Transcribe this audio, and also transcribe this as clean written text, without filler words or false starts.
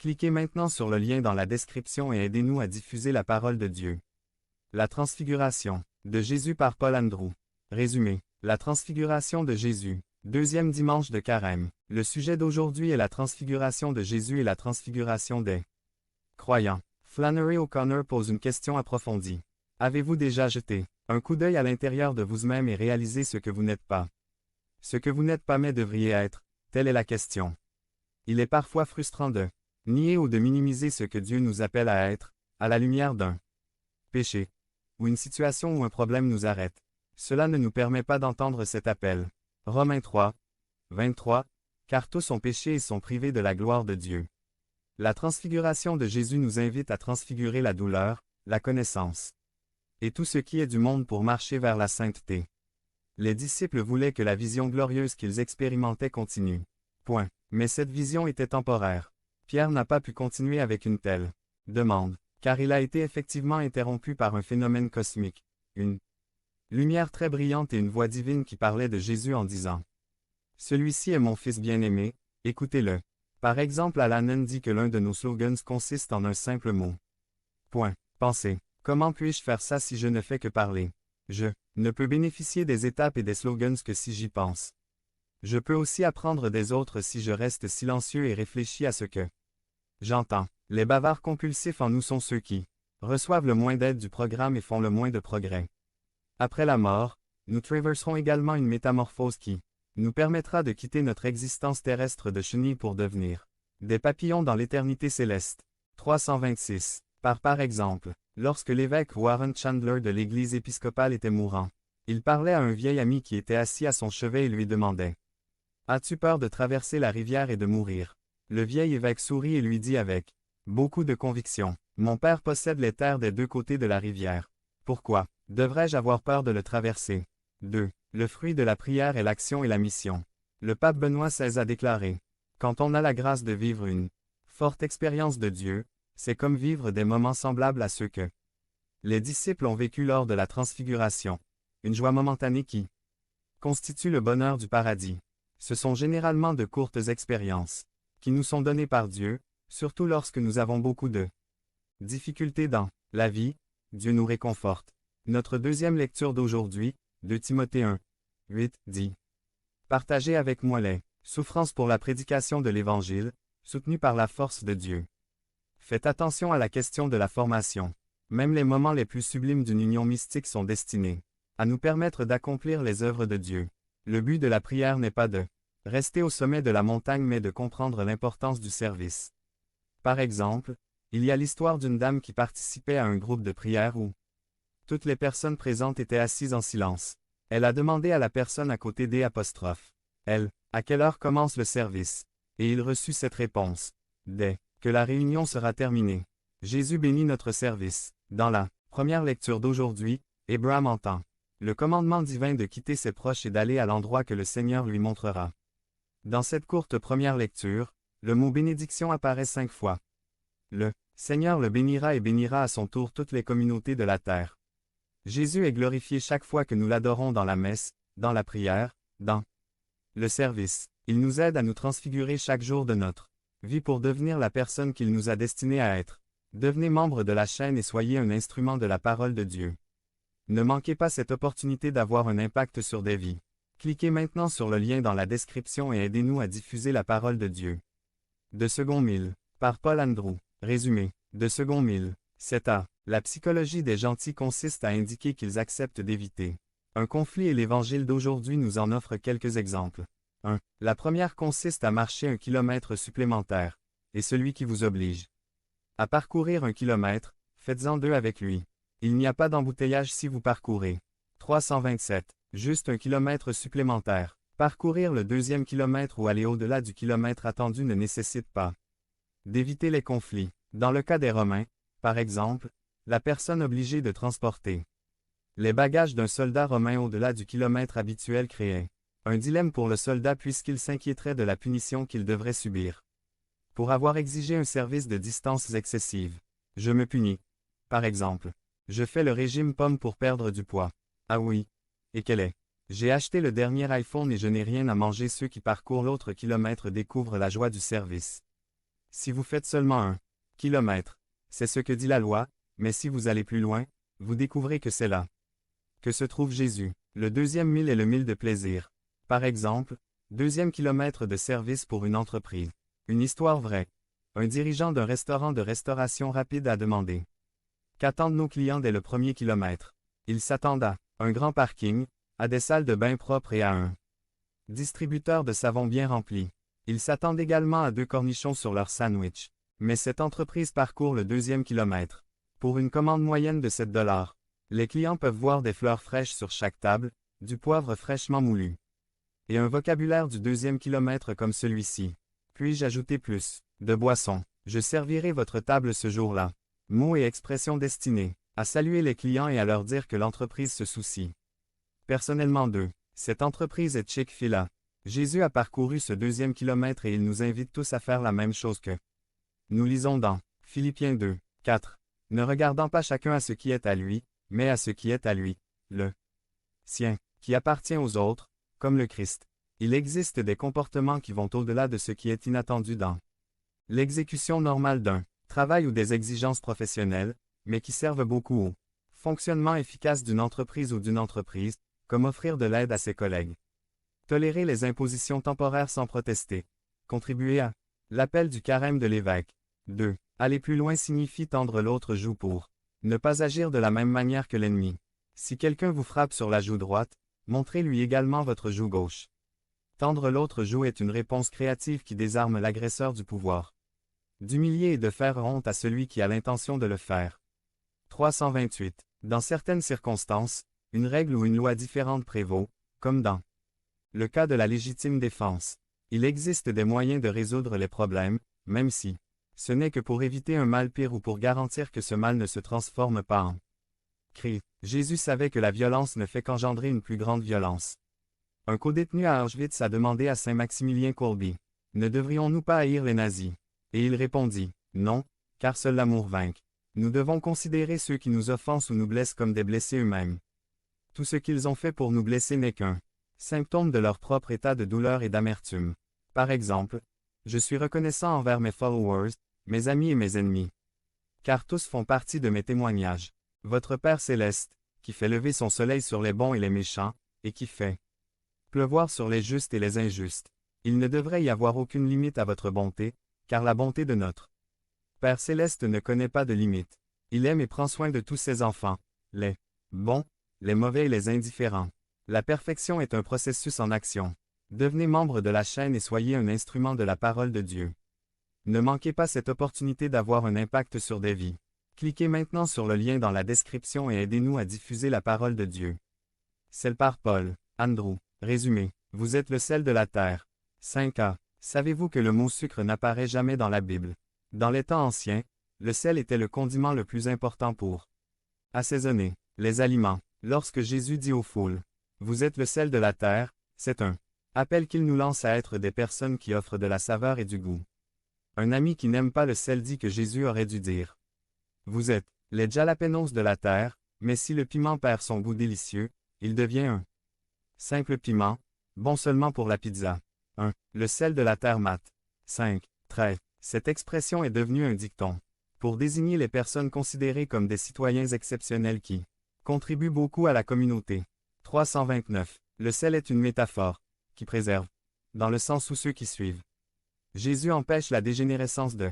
Cliquez maintenant sur le lien dans la description et aidez-nous à diffuser la parole de Dieu. La transfiguration de Jésus par Paul Andrew. Résumé. La transfiguration de Jésus. Deuxième dimanche de Carême. Le sujet d'aujourd'hui est la transfiguration de Jésus et la transfiguration des croyants. Flannery O'Connor pose une question approfondie. Avez-vous déjà jeté un coup d'œil à l'intérieur de vous-même et réalisé ce que vous n'êtes pas? Ce que vous n'êtes pas mais devriez être, telle est la question. Il est parfois frustrant de nier ou de minimiser ce que Dieu nous appelle à être, à la lumière d'un péché, ou une situation où un problème nous arrête. Cela ne nous permet pas d'entendre cet appel. Romains 3, 23, car tous ont péché et sont privés de la gloire de Dieu. La transfiguration de Jésus nous invite à transfigurer la douleur, la connaissance, et tout ce qui est du monde pour marcher vers la sainteté. Les disciples voulaient que la vision glorieuse qu'ils expérimentaient continue. Point. Mais cette vision était temporaire. Pierre n'a pas pu continuer avec une telle demande, car il a été effectivement interrompu par un phénomène cosmique, une lumière très brillante et une voix divine qui parlait de Jésus en disant « Celui-ci est mon fils bien-aimé, écoutez-le. » Par exemple, Alanon dit que l'un de nos slogans consiste en un simple mot. Point. Pensez. Comment puis-je faire ça si je ne fais que parler? Je ne peux bénéficier des étapes et des slogans que si j'y pense. Je peux aussi apprendre des autres si je reste silencieux et réfléchis à ce que j'entends. Les bavards compulsifs en nous sont ceux qui reçoivent le moins d'aide du programme et font le moins de progrès. Après la mort, nous traverserons également une métamorphose qui nous permettra de quitter notre existence terrestre de chenilles pour devenir des papillons dans l'éternité céleste. 326. Par exemple, lorsque l'évêque Warren Chandler de l'Église épiscopale était mourant, il parlait à un vieil ami qui était assis à son chevet et lui demandait « As-tu peur de traverser la rivière et de mourir ?» Le vieil évêque sourit et lui dit avec beaucoup de conviction « Mon père possède les terres des deux côtés de la rivière. Pourquoi devrais-je avoir peur de le traverser ?» 2. Le fruit de la prière est l'action et la mission. Le pape Benoît XVI a déclaré « Quand on a la grâce de vivre une forte expérience de Dieu, c'est comme vivre des moments semblables à ceux que les disciples ont vécu lors de la transfiguration. Une joie momentanée qui constitue le bonheur du paradis. Ce sont généralement de courtes expériences qui nous sont données par Dieu, surtout lorsque nous avons beaucoup de difficultés dans la vie. Dieu nous réconforte. Notre deuxième lecture d'aujourd'hui, 2 Timothée 1, 8, dit « Partagez avec moi les souffrances pour la prédication de l'Évangile, soutenues par la force de Dieu. » Faites attention à la question de la formation. Même les moments les plus sublimes d'une union mystique sont destinés à nous permettre d'accomplir les œuvres de Dieu. Le but de la prière n'est pas de rester au sommet de la montagne mais de comprendre l'importance du service. Par exemple, il y a l'histoire d'une dame qui participait à un groupe de prière où toutes les personnes présentes étaient assises en silence. Elle a demandé à la personne à côté d'elle « À quelle heure commence le service ?» Et il reçut cette réponse « Dès que la réunion sera terminée. » Jésus bénit notre service. Dans la première lecture d'aujourd'hui, Abraham entend le commandement divin de quitter ses proches et d'aller à l'endroit que le Seigneur lui montrera. Dans cette courte première lecture, le mot bénédiction apparaît 5 fois. Le Seigneur le bénira et bénira à son tour toutes les communautés de la terre. Jésus est glorifié chaque fois que nous l'adorons dans la messe, dans la prière, dans le service. Il nous aide à nous transfigurer chaque jour de notre vie pour devenir la personne qu'il nous a destinée à être. Devenez membre de la chaîne et soyez un instrument de la parole de Dieu. Ne manquez pas cette opportunité d'avoir un impact sur des vies. Cliquez maintenant sur le lien dans la description et aidez-nous à diffuser la parole de Dieu. De second 1000, par Paul Andrew. Résumé. De second 1000. C'est à la psychologie des gentils consiste à indiquer qu'ils acceptent d'éviter un conflit et l'Évangile d'aujourd'hui nous en offre quelques exemples. 1. La première consiste à marcher 1 kilomètre supplémentaire, et celui qui vous oblige à parcourir 1 kilomètre, faites-en 2 avec lui. Il n'y a pas d'embouteillage si vous parcourez. 327. Juste 1 kilomètre supplémentaire. Parcourir le deuxième kilomètre ou aller au-delà du kilomètre attendu ne nécessite pas d'éviter les conflits. Dans le cas des Romains, par exemple, la personne obligée de transporter les bagages d'un soldat romain au-delà du kilomètre habituel créait un dilemme pour le soldat puisqu'il s'inquiéterait de la punition qu'il devrait subir pour avoir exigé un service de distances excessives. Je me punis. Par exemple, je fais le régime pomme pour perdre du poids. Ah oui. Et quel est? J'ai acheté le dernier iPhone et je n'ai rien à manger. Ceux qui parcourent l'autre kilomètre découvrent la joie du service. Si vous faites seulement 1 kilomètre, c'est ce que dit la loi, mais si vous allez plus loin, vous découvrez que c'est là que se trouve Jésus. Le deuxième mille est le mille de plaisir. Par exemple, deuxième kilomètre de service pour une entreprise. Une histoire vraie. Un dirigeant d'un restaurant de restauration rapide a demandé: qu'attendent nos clients dès le premier kilomètre? Ils s'attendent à un grand parking, à des salles de bain propres et à un distributeur de savon bien rempli. Ils s'attendent également à 2 cornichons sur leur sandwich. Mais cette entreprise parcourt le deuxième kilomètre. Pour une commande moyenne de 7 $, les clients peuvent voir des fleurs fraîches sur chaque table, du poivre fraîchement moulu, et un vocabulaire du deuxième kilomètre comme celui-ci. Puis-je ajouter plus de boissons? Je servirai votre table ce jour-là. Mots et expressions destinés à saluer les clients et à leur dire que l'entreprise se soucie. Personnellement 2. Cette entreprise est Chick-fil-A. Jésus a parcouru ce deuxième kilomètre et il nous invite tous à faire la même chose que nous lisons dans Philippiens 2, 4. Ne regardant pas chacun à ce qui est à lui, mais à ce qui est à lui, le sien, qui appartient aux autres, comme le Christ. Il existe des comportements qui vont au-delà de ce qui est inattendu dans l'exécution normale d'un travail ou des exigences professionnelles, mais qui servent beaucoup au fonctionnement efficace d'une entreprise ou d'une entreprise, comme offrir de l'aide à ses collègues, tolérer les impositions temporaires sans protester, contribuer à l'appel du carême de l'évêque. 2. Aller plus loin signifie tendre l'autre joue pour ne pas agir de la même manière que l'ennemi. Si quelqu'un vous frappe sur la joue droite, montrez-lui également votre joue gauche. Tendre l'autre joue est une réponse créative qui désarme l'agresseur du pouvoir. D'humilier et de faire honte à celui qui a l'intention de le faire. 328. Dans certaines circonstances, une règle ou une loi différente prévaut, comme dans le cas de la légitime défense. Il existe des moyens de résoudre les problèmes, même si ce n'est que pour éviter un mal pire ou pour garantir que ce mal ne se transforme pas en crime. Jésus savait que la violence ne fait qu'engendrer une plus grande violence. Un codétenu à Auschwitz a demandé à Saint Maximilien Kolbe: ne devrions-nous pas haïr les nazis? Et il répondit: non, car seul l'amour vainc. Nous devons considérer ceux qui nous offensent ou nous blessent comme des blessés eux-mêmes. Tout ce qu'ils ont fait pour nous blesser n'est qu'un symptôme de leur propre état de douleur et d'amertume. Par exemple, je suis reconnaissant envers mes followers, mes amis et mes ennemis, car tous font partie de mes témoignages. Votre Père céleste, qui fait lever son soleil sur les bons et les méchants, et qui fait pleuvoir sur les justes et les injustes. Il ne devrait y avoir aucune limite à votre bonté, car la bonté de notre Père céleste ne connaît pas de limite. Il aime et prend soin de tous ses enfants, les bons, les mauvais et les indifférents. La perfection est un processus en action. Devenez membre de la chaîne et soyez un instrument de la parole de Dieu. Ne manquez pas cette opportunité d'avoir un impact sur des vies. Cliquez maintenant sur le lien dans la description et aidez-nous à diffuser la parole de Dieu. Sel par Paul, Andrew. Résumé. Vous êtes le sel de la terre. 5a. Savez-vous que le mot sucre n'apparaît jamais dans la Bible? Dans les temps anciens, le sel était le condiment le plus important pour assaisonner les aliments. Lorsque Jésus dit aux foules: vous êtes le sel de la terre, c'est un appel qu'il nous lance à être des personnes qui offrent de la saveur et du goût. Un ami qui n'aime pas le sel dit que Jésus aurait dû dire: vous êtes les jalapenos de la terre, mais si le piment perd son goût délicieux, il devient un simple piment, bon seulement pour la pizza. 1. Le sel de la terre mat. 5. Trait. Cette expression est devenue un dicton pour désigner les personnes considérées comme des citoyens exceptionnels qui contribuent beaucoup à la communauté. 329. Le sel est une métaphore qui préserve, dans le sens où ceux qui suivent Jésus empêchent la dégénérescence de